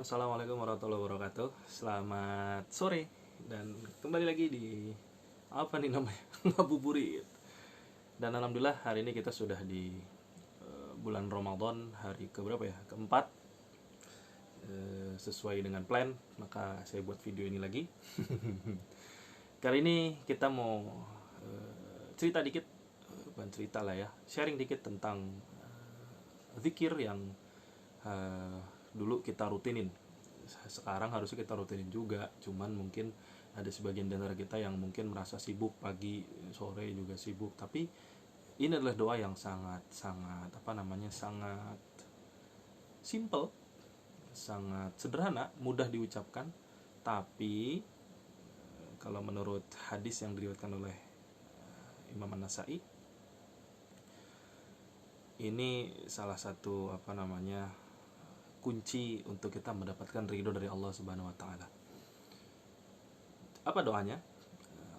Assalamualaikum warahmatullahi wabarakatuh. Selamat sore dan kembali lagi di apa nih namanya ngabuburit. Dan alhamdulillah hari ini kita sudah di bulan Ramadan, hari keberapa ya? Keempat. Sesuai dengan plan, maka saya buat video ini lagi. Kali ini kita mau cerita dikit, bukan cerita lah ya, sharing dikit tentang zikir yang dulu kita rutinin. Sekarang harusnya kita rutinin juga, cuman mungkin ada sebagian dari antara kita yang mungkin merasa sibuk, pagi sore juga sibuk. Tapi ini adalah doa yang sangat sangat simple, sangat sederhana, mudah diucapkan. Tapi kalau menurut hadis yang diriwayatkan oleh Imam An-Nasai, ini salah satu kunci untuk kita mendapatkan ridho dari Allah Subhanahu wa taala. Apa doanya?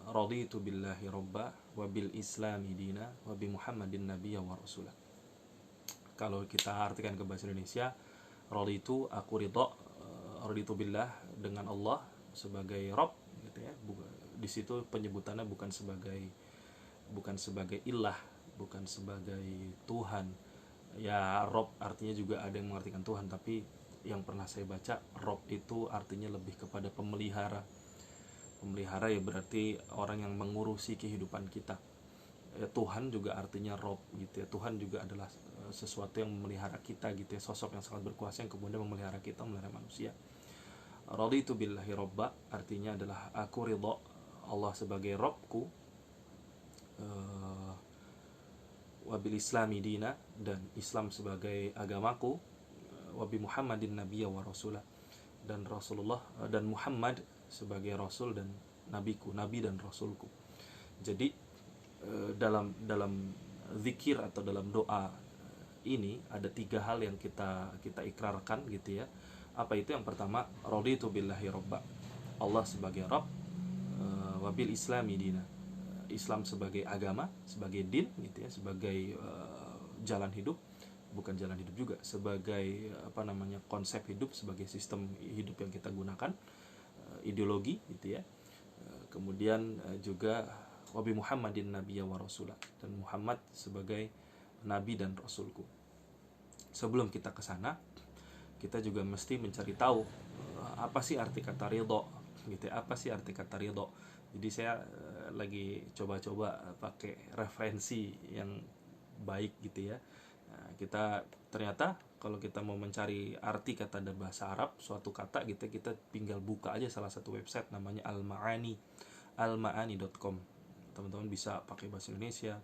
Raditu billahi robba wa bil islami dina wa bi Muhammadin nabiyya wa rasulah. Kalau kita artikan ke bahasa Indonesia, raditu, aku ridho, raditu billah, dengan Allah sebagai Rob gitu ya. Di situ penyebutannya bukan sebagai ilah, bukan sebagai Tuhan. Ya, Rob artinya juga ada yang mengartikan Tuhan, tapi yang pernah saya baca, Rob itu artinya lebih kepada pemelihara. Pemelihara ya berarti orang yang mengurusi kehidupan kita. Ya, Tuhan juga artinya Rob gitu ya. Tuhan juga adalah sesuatu yang memelihara kita gitu ya, sosok yang sangat berkuasa yang kemudian memelihara kita, memelihara manusia. Raditu billahi robba artinya adalah aku ridho Allah sebagai Robku, wabil islami dina, dan Islam sebagai agamaku, wabi Muhammadin nabiyya wa rasulah, dan Rasulullah dan Muhammad sebagai rasul dan nabiku, nabi dan rasulku. Jadi dalam zikir atau dalam doa ini ada tiga hal yang kita ikrarkan gitu ya. Apa itu? Yang pertama, raditu billahi robba, Allah sebagai Rabb, wabil islami dina, Islam sebagai agama, sebagai din gitu ya, sebagai jalan hidup, bukan jalan hidup juga, sebagai konsep hidup, sebagai sistem hidup yang kita gunakan, ideologi gitu ya. Kemudian juga wabi Muhammadin nabiyya wa rasulah, dan Muhammad sebagai nabi dan rasulku. Sebelum kita ke sana, kita juga mesti mencari tahu apa sih arti kata ridho gitu ya, apa sih arti kata ridho. Jadi saya lagi coba-coba pakai referensi yang baik gitu ya. Nah, kita ternyata kalau kita mau mencari arti kata dalam bahasa Arab suatu kata gitu, kita tinggal buka aja salah satu website namanya almaani.com. Teman-teman bisa pakai bahasa Indonesia,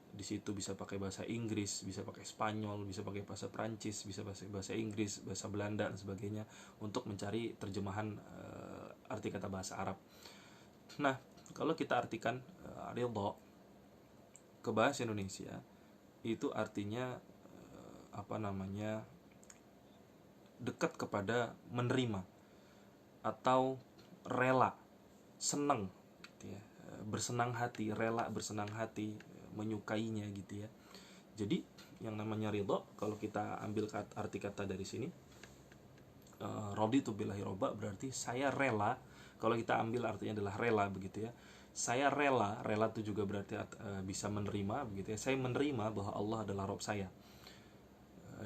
di situ bisa pakai bahasa Inggris, bisa pakai Spanyol, bisa pakai bahasa Prancis, bisa bahasa Inggris, bahasa Belanda dan sebagainya untuk mencari terjemahan arti kata bahasa Arab. Nah, kalau kita artikan ridho ke bahasa Indonesia, itu artinya dekat kepada menerima atau rela, senang gitu ya, bersenang hati, rela bersenang hati, menyukainya gitu ya. Jadi yang namanya ridho, kalau kita ambil arti kata dari sini, raditu billahi robba berarti saya rela. Kalau kita ambil artinya adalah rela begitu ya, saya rela itu juga berarti bisa menerima begitu ya. Saya menerima bahwa Allah adalah Rob saya.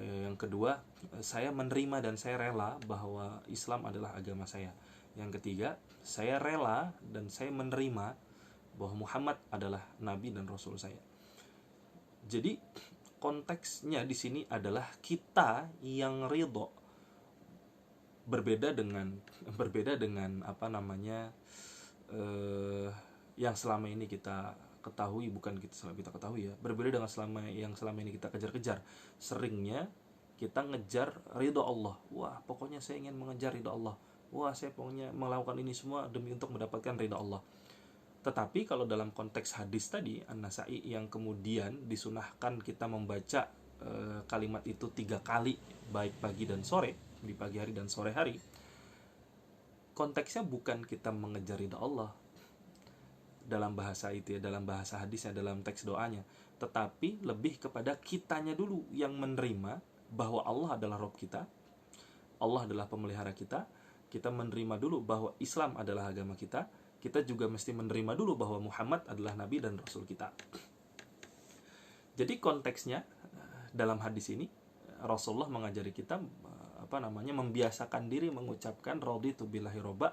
Yang kedua, saya menerima dan saya rela bahwa Islam adalah agama saya. Yang ketiga, saya rela dan saya menerima bahwa Muhammad adalah nabi dan rasul saya. Jadi konteksnya di sini adalah kita yang ridho, berbeda dengan yang selama ini kita ketahui, bukan kita ketahui ya, berbeda dengan yang selama ini kita kejar-kejar. Seringnya kita ngejar ridho Allah. Wah, pokoknya saya ingin mengejar ridho Allah. Wah, saya pokoknya melakukan ini semua demi untuk mendapatkan ridho Allah. Tetapi kalau dalam konteks hadis tadi An-Nasai yang kemudian disunahkan kita membaca kalimat itu 3 kali, baik pagi dan sore, di pagi hari dan sore hari, konteksnya bukan kita mengejar ridha Allah dalam bahasa itu ya, dalam bahasa hadisnya, dalam teks doanya, tetapi lebih kepada kitanya dulu yang menerima bahwa Allah adalah Rabb kita, Allah adalah pemelihara kita, kita menerima dulu bahwa Islam adalah agama kita, kita juga mesti menerima dulu bahwa Muhammad adalah Nabi dan Rasul kita. Jadi konteksnya dalam hadis ini Rasulullah mengajari kita membiasakan diri mengucapkan raditu billahi robba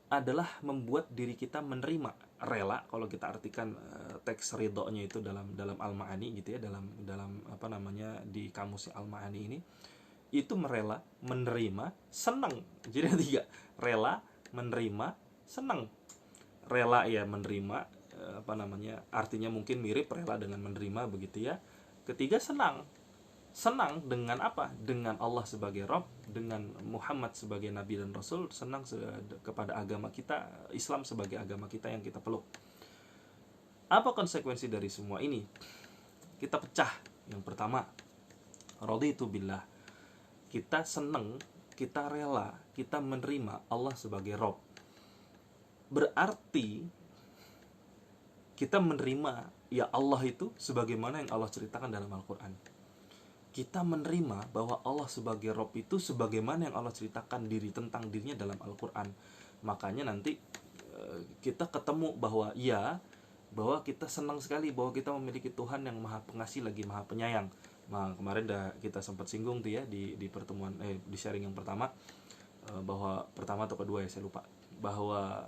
adalah membuat diri kita menerima, rela. Kalau kita artikan teks ridhonya itu dalam Al-Ma'ani gitu ya, dalam di kamus Al-Ma'ani ini, itu merela, menerima, senang. Jadi ada 3, rela, menerima, senang. Rela ya menerima, artinya mungkin mirip rela dengan menerima begitu ya. Ketiga, senang. Senang dengan apa? Dengan Allah sebagai Rabb, dengan Muhammad sebagai Nabi dan Rasul, senang kepada agama kita, Islam sebagai agama kita yang kita peluk. Apa konsekuensi dari semua ini? Kita pecah. Yang pertama, raditu billah. Kita senang, kita rela, kita menerima Allah sebagai Rabb. Berarti kita menerima ya Allah itu sebagaimana yang Allah ceritakan dalam Al-Quran. Kita menerima bahwa Allah sebagai Rabb itu sebagaimana yang Allah ceritakan tentang dirinya dalam Al-Quran. Makanya nanti kita ketemu bahwa kita senang sekali bahwa kita memiliki Tuhan yang maha pengasih lagi maha penyayang. Nah, kemarin kita sempat singgung tuh ya di pertemuan di sharing yang pertama, bahwa pertama atau kedua ya saya lupa, bahwa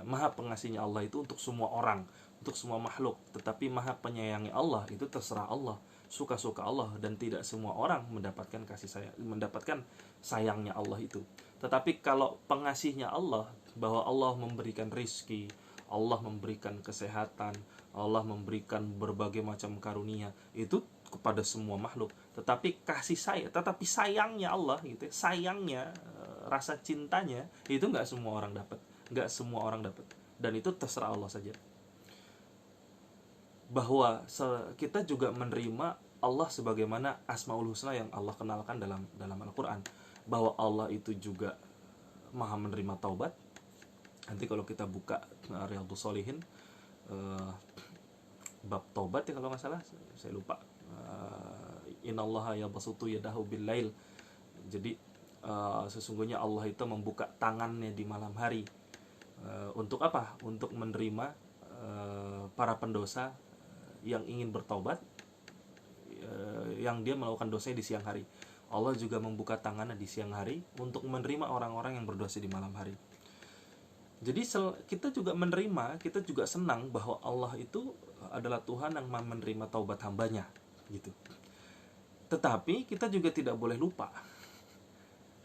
maha pengasihnya Allah itu untuk semua orang, untuk semua makhluk, tetapi maha penyayangnya Allah itu terserah Allah, suka-suka Allah, dan tidak semua orang mendapatkan mendapatkan sayangnya Allah itu. Tetapi kalau pengasihnya Allah, bahwa Allah memberikan rizki, Allah memberikan kesehatan, Allah memberikan berbagai macam karunia itu kepada semua makhluk, tetapi sayangnya Allah gitu, sayangnya, rasa cintanya itu nggak semua orang dapat, dan itu terserah Allah saja. Bahwa kita juga menerima Allah sebagaimana Asmaul Husna yang Allah kenalkan dalam Al-Quran, bahwa Allah itu juga maha menerima taubat. Nanti kalau kita buka Riyadhus Shalihin bab taubat ya kalau nggak salah, saya lupa, innallaha yabsutu yadahu bil lail. Jadi sesungguhnya Allah itu membuka tangannya di malam hari. Untuk apa? Untuk menerima para pendosa yang ingin bertaubat, yang dia melakukan dosanya di siang hari. Allah juga membuka tangannya di siang hari untuk menerima orang-orang yang berdosa di malam hari. Jadi kita juga menerima, kita juga senang bahwa Allah itu adalah Tuhan yang menerima taubat hambanya gitu. Tetapi kita juga tidak boleh lupa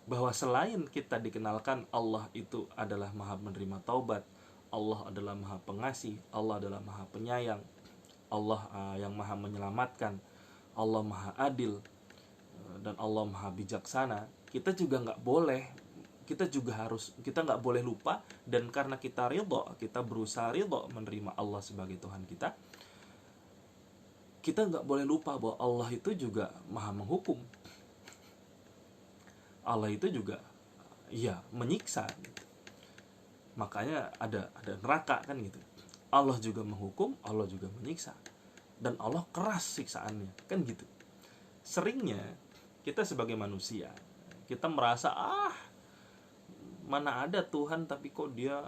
bahwa selain kita dikenalkan Allah itu adalah maha menerima taubat, Allah adalah maha pengasih, Allah adalah maha penyayang, Allah yang maha menyelamatkan, Allah maha adil, dan Allah maha bijaksana, kita nggak boleh lupa. Dan karena kita berusaha ridho menerima Allah sebagai Tuhan kita nggak boleh lupa bahwa Allah itu juga maha menghukum, Allah itu juga menyiksa gitu. Makanya ada neraka kan gitu. Allah juga menghukum, Allah juga menyiksa, dan Allah keras siksaannya kan gitu. Seringnya kita sebagai manusia, kita merasa mana ada Tuhan tapi kok dia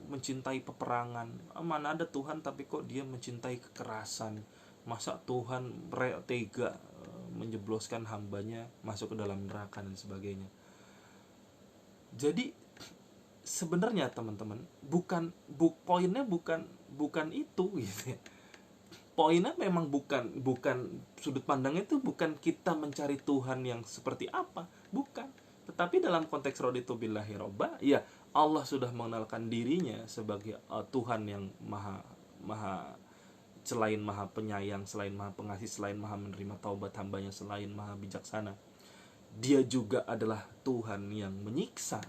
mencintai peperangan, mana ada Tuhan tapi kok dia mencintai kekerasan, masa Tuhan tega menjebloskan hambanya masuk ke dalam neraka dan sebagainya. Jadi sebenarnya teman-teman, poinnya bukan itu gitu ya. Poinnya memang bukan sudut pandangnya itu bukan kita mencari Tuhan yang seperti apa, bukan. Tetapi dalam konteks raditu billahi robba, ya Allah sudah mengenalkan dirinya sebagai Tuhan yang maha selain maha penyayang, selain maha pengasih, selain maha menerima taubat hambanya, selain maha bijaksana. Dia juga adalah Tuhan yang menyiksa.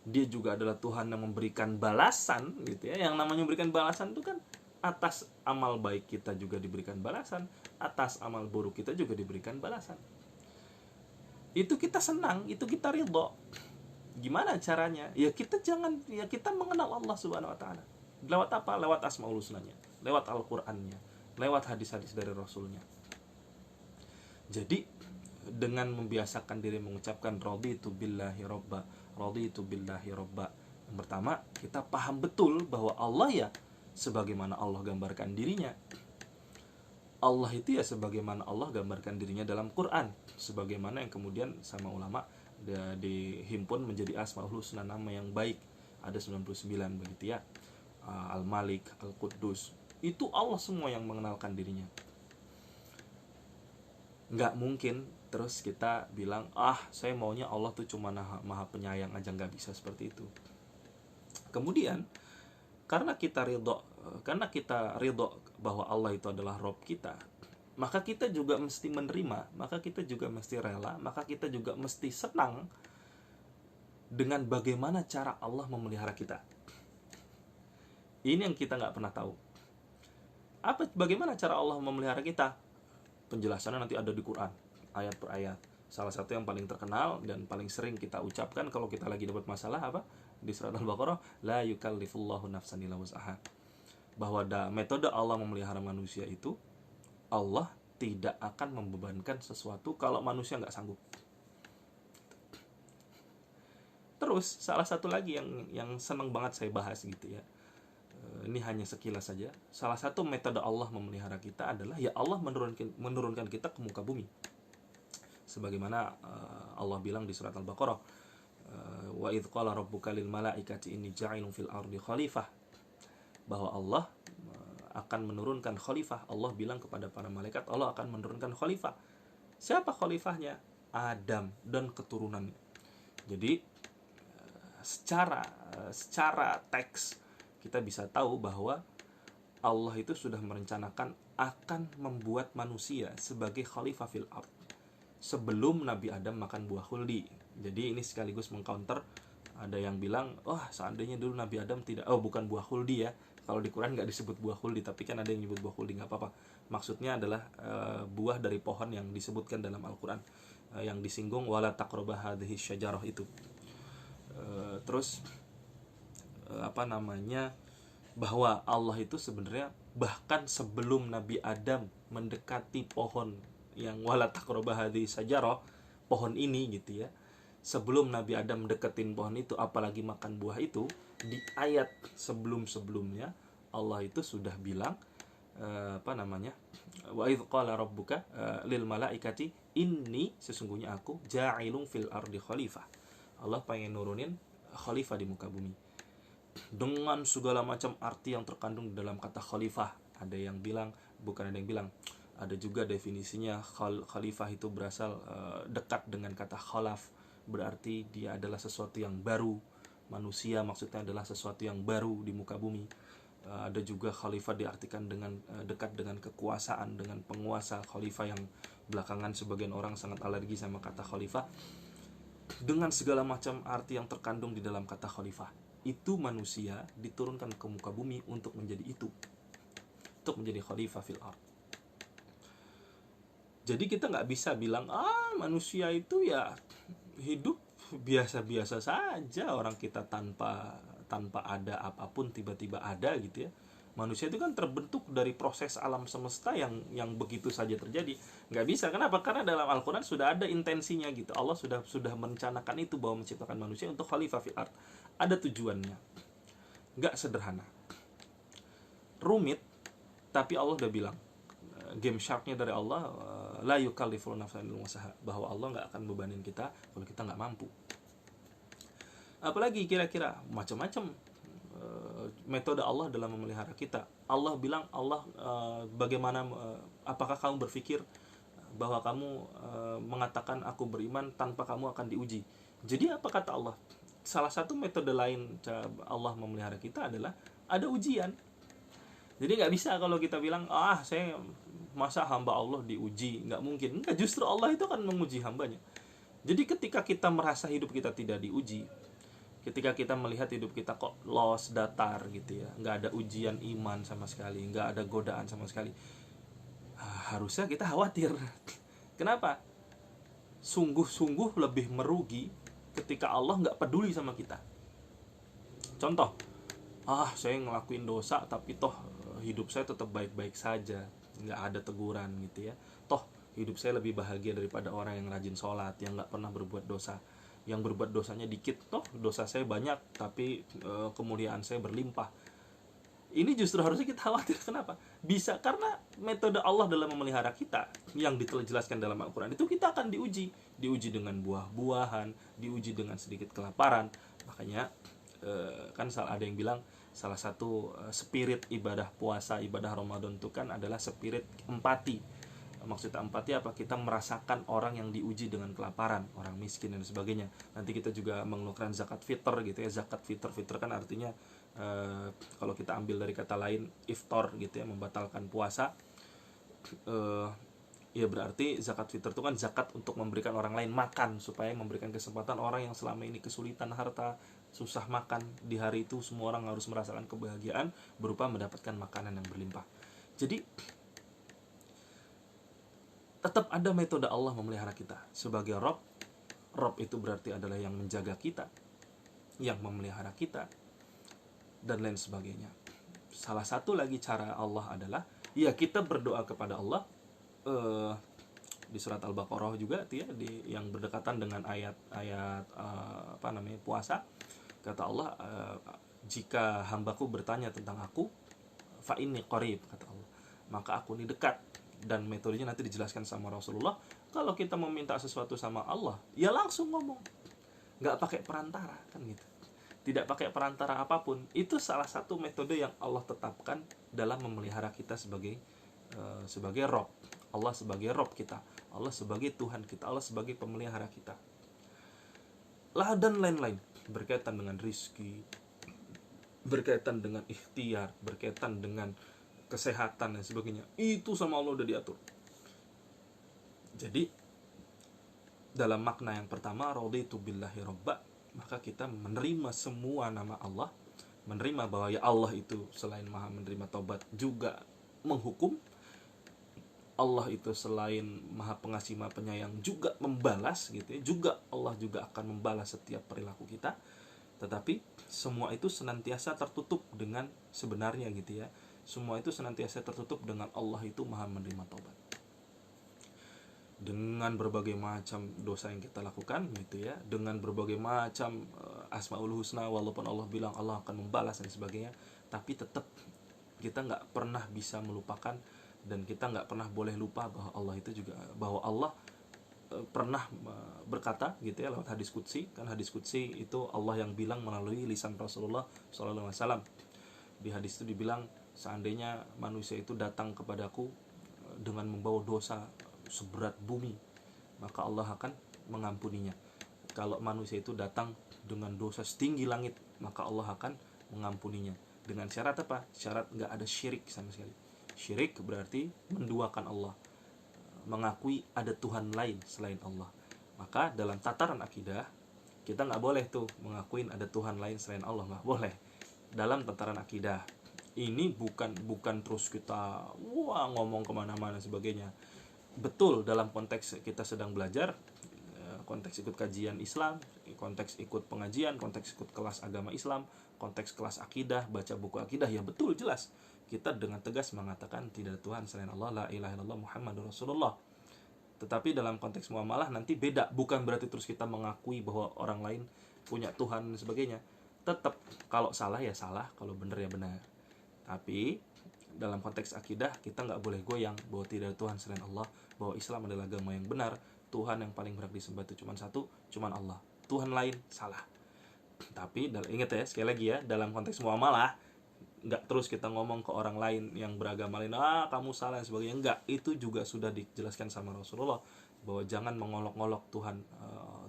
Dia juga adalah Tuhan yang memberikan balasan gitu ya. Yang namanya memberikan balasan itu kan atas amal baik kita juga diberikan balasan, atas amal buruk kita juga diberikan balasan. Itu kita senang, itu kita ridho. Gimana caranya? Ya kita mengenal Allah Subhanahu wa taala. Lewat apa? Lewat Asmaul Husnanya, lewat Al-Qur'annya, lewat hadis-hadis dari Rasulnya. Jadi dengan membiasakan diri mengucapkan raditu billahi robba, raditu billahi robba. Yang pertama, kita paham betul bahwa Allah ya sebagaimana Allah gambarkan dirinya. Allah itu ya sebagaimana Allah gambarkan dirinya dalam Quran, sebagaimana yang kemudian sama ulama dihimpun menjadi Asmaul Husna, nama yang baik. Ada 99 begitu ya. Al-Malik, Al-Quddus. Itu Allah semua yang mengenalkan dirinya. Nggak mungkin terus kita bilang, saya maunya Allah tuh cuma maha penyayang aja. Nggak bisa seperti itu. Kemudian karena kita ridho bahwa Allah itu adalah Rabb kita, maka kita juga mesti menerima, maka kita juga mesti rela, maka kita juga mesti senang dengan bagaimana cara Allah memelihara kita. Ini yang kita nggak pernah tahu. Bagaimana cara Allah memelihara kita? Penjelasannya nanti ada di Quran, ayat per ayat. Salah satu yang paling terkenal dan paling sering kita ucapkan kalau kita lagi dapat masalah apa? Di surat Al-Baqarah, la yukallifullahu nafsan illa wus'aha. Bahwa metode Allah memelihara manusia itu, Allah tidak akan membebankan sesuatu kalau manusia nggak sanggup. Terus salah satu lagi yang senang banget saya bahas gitu ya, ini hanya sekilas saja. Salah satu metode Allah memelihara kita adalah ya Allah menurunkan kita ke muka bumi. Sebagaimana Allah bilang di surat Al-Baqarah, wa idh qala rabbuka lil malaikati inni ja'ilun fil ardi khalifah, bahwa Allah akan menurunkan khalifah. Allah bilang kepada para malaikat, Allah akan menurunkan khalifah. Siapa khalifahnya? Adam dan keturunannya. Jadi secara teks kita bisa tahu bahwa Allah itu sudah merencanakan akan membuat manusia sebagai khalifah fil ard sebelum Nabi Adam makan buah khuldi. Jadi ini sekaligus mengcounter, ada yang bilang, seandainya dulu Nabi Adam bukan buah khuldi ya. Kalau di Quran nggak disebut buah khuldi, tapi kan ada yang nyebut buah khuldi, nggak apa-apa. Maksudnya adalah buah dari pohon yang disebutkan dalam Al-Quran, yang disinggung wala taqrabah hadhihi syajarah itu. Terus bahwa Allah itu sebenarnya bahkan sebelum Nabi Adam mendekati pohon yang wala taqrabah hadhihi syajarah, pohon ini gitu ya, sebelum Nabi Adam deketin pohon itu, apalagi makan buah itu, di ayat sebelum-sebelumnya Allah itu sudah bilang wa idh qala rabbuka lil malaikati inni, sesungguhnya aku ja'ilun fil ardi khalifah. Allah pengen nurunin khalifah di muka bumi dengan segala macam arti yang terkandung dalam kata khalifah. Ada juga definisinya, khalifah itu berasal dekat dengan kata khalaf, berarti dia adalah sesuatu yang baru. Manusia maksudnya adalah sesuatu yang baru di muka bumi. Ada juga khalifah diartikan dengan dekat dengan kekuasaan, dengan penguasa. Khalifah yang belakangan sebagian orang sangat alergi sama kata khalifah. Dengan segala macam arti yang terkandung di dalam kata khalifah, itu manusia diturunkan ke muka bumi untuk menjadi untuk menjadi khalifah fil ard. Jadi kita nggak bisa bilang manusia itu ya hidup biasa-biasa saja, orang kita tanpa ada apapun tiba-tiba ada gitu ya. Manusia itu kan terbentuk dari proses alam semesta yang begitu saja terjadi. Nggak bisa. Kenapa? Karena dalam Al-Quran sudah ada intensinya gitu. Allah sudah merencanakan itu, bahwa menciptakan manusia untuk khalifah fil ard. Ada tujuannya. Nggak sederhana, rumit, tapi Allah udah bilang, game sharknya dari Allah, la yukallifu nafsan illa wus'aha, bahwa Allah nggak akan bebanin kita kalau kita nggak mampu. Apalagi kira-kira macam-macam metode Allah dalam memelihara kita. Allah bilang, apakah kamu berpikir bahwa kamu mengatakan aku beriman tanpa kamu akan diuji? Jadi apa kata Allah? Salah satu metode lain Allah memelihara kita adalah ada ujian. Jadi nggak bisa kalau kita bilang, saya masa hamba Allah diuji, nggak mungkin. Nggak, justru Allah itu akan menguji hambanya. Jadi ketika kita merasa hidup kita tidak diuji, ketika kita melihat hidup kita kok lost, datar gitu ya, nggak ada ujian iman sama sekali, nggak ada godaan sama sekali, harusnya kita khawatir. Kenapa? Sungguh-sungguh lebih merugi ketika Allah nggak peduli sama kita. Contoh, saya ngelakuin dosa tapi toh hidup saya tetap baik-baik saja, nggak ada teguran gitu ya. Toh hidup saya lebih bahagia daripada orang yang rajin sholat, yang nggak pernah berbuat dosa, yang berbuat dosanya dikit, toh dosa saya banyak tapi kemuliaan saya berlimpah. Ini justru harusnya kita khawatir. Kenapa? Bisa karena metode Allah dalam memelihara kita yang dijelaskan dalam Al-Quran itu, kita akan diuji dengan buah-buahan, diuji dengan sedikit kelaparan. Makanya kan ada yang bilang salah satu spirit ibadah puasa, ibadah Ramadan itu kan adalah spirit empati. Maksudnya empati apa? Kita merasakan orang yang diuji dengan kelaparan, orang miskin dan sebagainya. Nanti kita juga mengeluarkan zakat fitr gitu ya. Zakat fitr kan artinya kalau kita ambil dari kata lain iftar gitu ya, membatalkan puasa. Ya berarti zakat fitr itu kan zakat untuk memberikan orang lain makan, supaya memberikan kesempatan orang yang selama ini kesulitan harta, susah makan, di hari itu semua orang harus merasakan kebahagiaan berupa mendapatkan makanan yang berlimpah. Jadi tetap ada metode Allah memelihara kita sebagai Rob. Rob itu berarti adalah yang menjaga kita, yang memelihara kita, dan lain sebagainya. Salah satu lagi cara Allah adalah ya kita berdoa kepada Allah. Di surat Al-Baqarah juga ya, yang berdekatan dengan ayat puasa, kata Allah, jika hambaku bertanya tentang aku, fa inni qarib, kata Allah, maka aku ini dekat. Dan metodenya nanti dijelaskan sama Rasulullah. Kalau kita mau minta sesuatu sama Allah, ya langsung ngomong, nggak pakai perantara, kan gitu, tidak pakai perantara apapun. Itu salah satu metode yang Allah tetapkan dalam memelihara kita sebagai Rob. Allah sebagai Rob kita, Allah sebagai Tuhan kita, Allah sebagai pemelihara kita lah, dan lain-lain, berkaitan dengan rizki, berkaitan dengan ikhtiar, berkaitan dengan kesehatan dan sebagainya. Itu sama Allah udah diatur. Jadi dalam makna yang pertama, raditu billahi robba, maka kita menerima semua nama Allah, menerima bahwa ya Allah itu selain maha menerima taubat juga menghukum, Allah itu selain maha pengasih maha penyayang juga membalas gitu ya, juga Allah juga akan membalas setiap perilaku kita. Tetapi semua itu senantiasa tertutup dengan sebenarnya gitu ya, semua itu senantiasa tertutup dengan Allah itu maha menerima taubat. Dengan berbagai macam dosa yang kita lakukan gitu ya, dengan berbagai macam asmaul husna, walaupun Allah bilang Allah akan membalas dan sebagainya, tapi tetap kita nggak pernah bisa melupakan, dan kita nggak pernah boleh lupa bahwa Allah itu juga, bahwa Allah pernah berkata gitu ya lewat hadis qudsi. Kan hadis qudsi itu Allah yang bilang melalui lisan Rasulullah SAW. Di hadis itu dibilang, seandainya manusia itu datang kepadaku dengan membawa dosa seberat bumi, maka Allah akan mengampuninya. Kalau manusia itu datang dengan dosa setinggi langit, maka Allah akan mengampuninya. Dengan syarat apa? Syarat nggak ada syirik sama sekali. Syirik berarti menduakan Allah, mengakui ada Tuhan lain selain Allah. Maka dalam tataran akidah kita nggak boleh tuh mengakuin ada Tuhan lain selain Allah, nggak boleh. Dalam tataran akidah ini bukan terus kita ngomong kemana-mana sebagainya. Betul, dalam konteks kita sedang belajar, konteks ikut kajian Islam, konteks ikut pengajian, konteks ikut kelas agama Islam, konteks kelas akidah, baca buku akidah, ya betul, jelas kita dengan tegas mengatakan tidak ada Tuhan selain Allah, la ilaha illallah Muhammadur Rasulullah. Tetapi dalam konteks muamalah nanti beda, bukan berarti terus kita mengakui bahwa orang lain punya Tuhan dan sebagainya. Tetap kalau salah ya salah, kalau benar ya benar. Tapi dalam konteks akidah kita nggak boleh goyang bahwa tidak ada Tuhan selain Allah, bahwa Islam adalah agama yang benar, Tuhan yang paling berhak disembah itu cuma satu, cuma Allah. Tuhan lain salah. Tapi ingat ya, sekali lagi ya, dalam konteks muamalah nggak terus kita ngomong ke orang lain yang beragama lain, kamu salah dan sebagainya. Enggak, itu juga sudah dijelaskan sama Rasulullah bahwa jangan mengolok-olok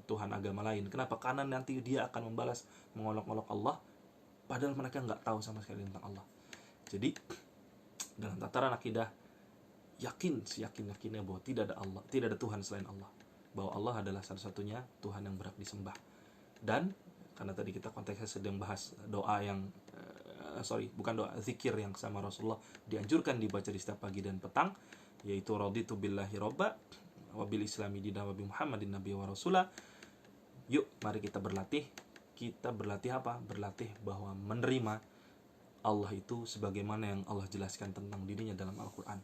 Tuhan agama lain. Kenapa? Karena nanti dia akan membalas mengolok-olok Allah, padahal mereka nggak tahu sama sekali tentang Allah. Jadi dalam tataran akidah, yakinnya bahwa tidak ada Tuhan selain Allah, bahwa Allah adalah satu-satunya Tuhan yang berhak disembah. Dan karena tadi kita konteksnya sedang bahas doa yang bukan doa, zikir yang sama Rasulullah dianjurkan dibaca di setiap pagi dan petang, yaitu raditu billahi robba wa bil islami dina wa bi Muhammadin nabiyya wa rasula. Yuk mari kita berlatih. Kita berlatih apa? Berlatih bahwa menerima Allah itu sebagaimana yang Allah jelaskan tentang dirinya dalam Al-Quran.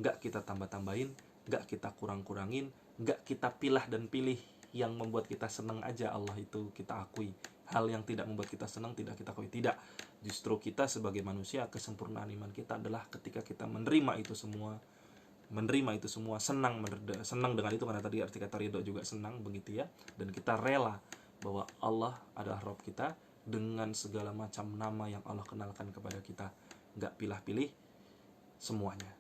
Nggak kita tambah-tambahin, nggak kita kurang-kurangin, nggak kita pilah dan pilih. Yang membuat kita senang aja Allah itu kita akui, hal yang tidak membuat kita senang tidak kita akui. Tidak, justru kita sebagai manusia, kesempurnaan iman kita adalah ketika kita menerima itu semua, senang dengan itu, karena tadi arti kata ridho juga senang, begitu ya. Dan kita rela bahwa Allah adalah Rabb kita dengan segala macam nama yang Allah kenalkan kepada kita, nggak pilih-pilih semuanya.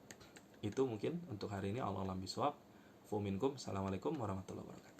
Itu mungkin untuk hari ini. Allahu a'lam bishawab. Assalamualaikum warahmatullahi wabarakatuh.